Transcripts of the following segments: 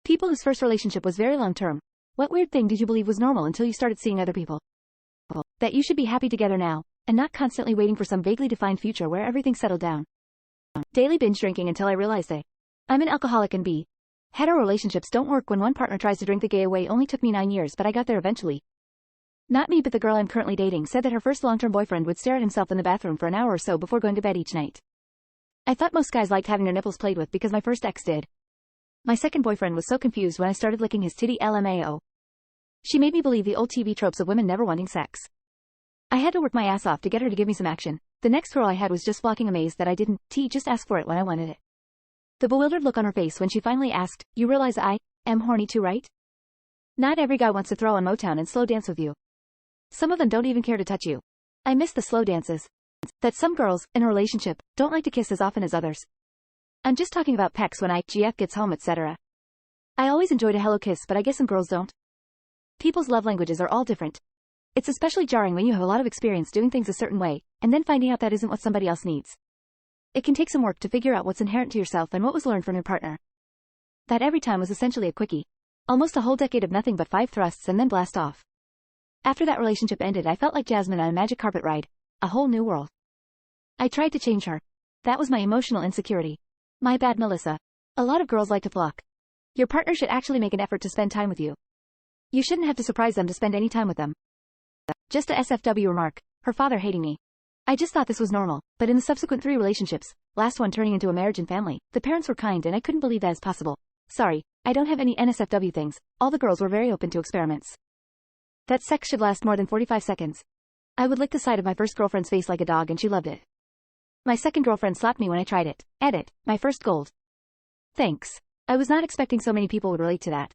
People whose first relationship was very long-term. What weird thing did you believe was normal until you started seeing other people? That you should be happy together now, and not constantly waiting for some vaguely defined future where everything's settled down. Daily binge drinking until I realized I'm an alcoholic and hetero relationships don't work when one partner tries to drink the gay away. Only took me 9 years, but I got there eventually. Not me, but the girl I'm currently dating said that her first long-term boyfriend would stare at himself in the bathroom for an hour or so before going to bed each night. I thought most guys liked having their nipples played with because my first ex did. My second boyfriend was so confused when I started licking his titty LMAO. She made me believe the old TV tropes of women never wanting sex. I had to work my ass off to get her to give me some action. The next girl I had was just flocking, amazed that I didn't just ask for it when I wanted it. The bewildered look on her face when she finally asked, "You realize I am horny too, right?" Not every guy wants to throw on Motown and slow dance with you. Some of them don't even care to touch you. I miss the slow dances. That some girls, in a relationship, don't like to kiss as often as others. I'm just talking about pecs when GF gets home, etc. I always enjoyed a hello kiss, but I guess some girls don't. People's love languages are all different. It's especially jarring when you have a lot of experience doing things a certain way, and then finding out that isn't what somebody else needs. It can take some work to figure out what's inherent to yourself and what was learned from your partner. That every time was essentially a quickie. Almost a whole decade of nothing but 5 thrusts and then blast off. After that relationship ended, I felt like Jasmine on a magic carpet ride. A whole new world. I tried to change her. That was my emotional insecurity. My bad, Melissa. A lot of girls like to flock. Your partner should actually make an effort to spend time with you. You shouldn't have to surprise them to spend any time with them. Just a SFW remark. Her father hating me. I just thought this was normal, but in the subsequent 3 relationships, last one turning into a marriage and family, the parents were kind and I couldn't believe that is possible. Sorry, I don't have any NSFW things. All the girls were very open to experiments. That sex should last more than 45 seconds. I would lick the side of my first girlfriend's face like a dog and she loved it. My second girlfriend slapped me when I tried it. Edit, my first gold. Thanks. I was not expecting so many people would relate to that.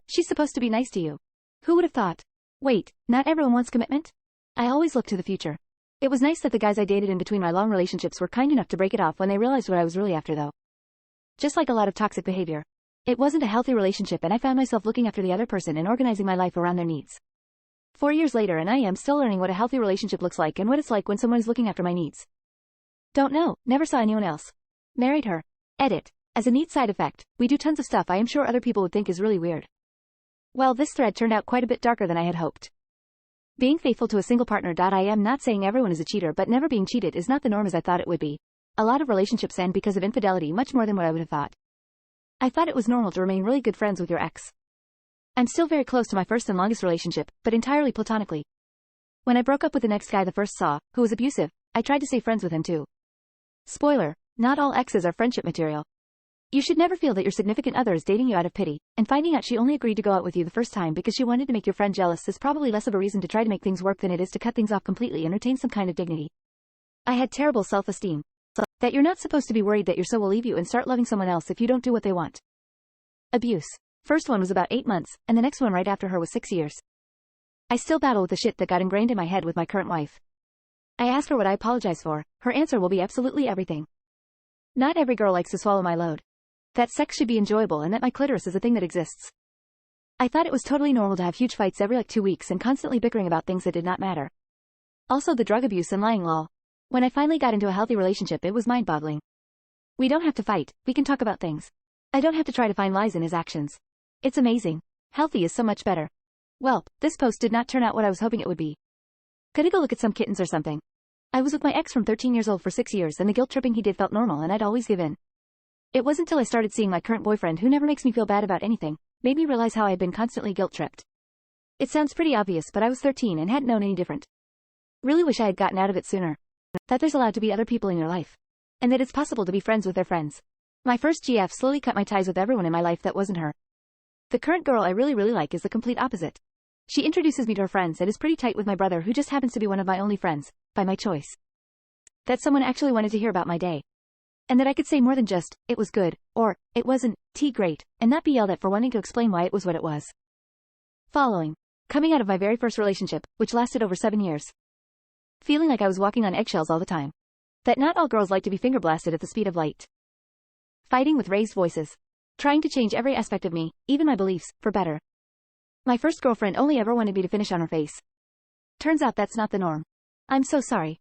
She's supposed to be nice to you. Who would have thought? Wait, not everyone wants commitment? I always look to the future. It was nice that the guys I dated in between my long relationships were kind enough to break it off when they realized what I was really after, though. Just like a lot of toxic behavior. It wasn't a healthy relationship and I found myself looking after the other person and organizing my life around their needs. 4 years later and I am still learning what a healthy relationship looks like and what it's like when someone is looking after my needs. Don't know, never saw anyone else. Married her. Edit. As a neat side effect, we do tons of stuff I am sure other people would think is really weird. Well, this thread turned out quite a bit darker than I had hoped. Being faithful to a single partner. I am not saying everyone is a cheater, but never being cheated is not the norm as I thought it would be. A lot of relationships end because of infidelity, much more than what I would have thought. I thought it was normal to remain really good friends with your ex. I'm still very close to my first and longest relationship, but entirely platonically. When I broke up with the next guy the first saw, who was abusive, I tried to stay friends with him too. Spoiler, not all exes are friendship material. You should never feel that your significant other is dating you out of pity, and finding out she only agreed to go out with you the first time because she wanted to make your friend jealous is probably less of a reason to try to make things work than it is to cut things off completely and retain some kind of dignity. I had terrible self-esteem. That you're not supposed to be worried that your soul will leave you and start loving someone else if you don't do what they want. Abuse. First one was about 8 months, and the next one right after her was 6 years. I still battle with the shit that got ingrained in my head with my current wife. I asked her what I apologize for. Her answer will be absolutely everything. Not every girl likes to swallow my load. That sex should be enjoyable and that my clitoris is a thing that exists. I thought it was totally normal to have huge fights every 2 weeks and constantly bickering about things that did not matter. Also the drug abuse and lying lol. When I finally got into a healthy relationship, it was mind-boggling. We don't have to fight, we can talk about things. I don't have to try to find lies in his actions. It's amazing. Healthy is so much better. Well, this post did not turn out what I was hoping it would be. Could I go look at some kittens or something? I was with my ex from 13 years old for 6 years and the guilt tripping he did felt normal and I'd always give in. It wasn't until I started seeing my current boyfriend, who never makes me feel bad about anything, made me realize how I had been constantly guilt-tripped. It sounds pretty obvious, but I was 13 and hadn't known any different. Really wish I had gotten out of it sooner. That there's allowed to be other people in your life. And that it's possible to be friends with their friends. My first GF slowly cut my ties with everyone in my life that wasn't her. The current girl I really like is the complete opposite. She introduces me to her friends and is pretty tight with my brother, who just happens to be one of my only friends, by my choice. That someone actually wanted to hear about my day. And that I could say more than just, it was good, or, it wasn't, great, and not be yelled at for wanting to explain why it was what it was. Following. Coming out of my very first relationship, which lasted over 7 years. Feeling like I was walking on eggshells all the time. That not all girls like to be finger blasted at the speed of light. Fighting with raised voices. Trying to change every aspect of me, even my beliefs, for better. My first girlfriend only ever wanted me to finish on her face. Turns out that's not the norm. I'm so sorry.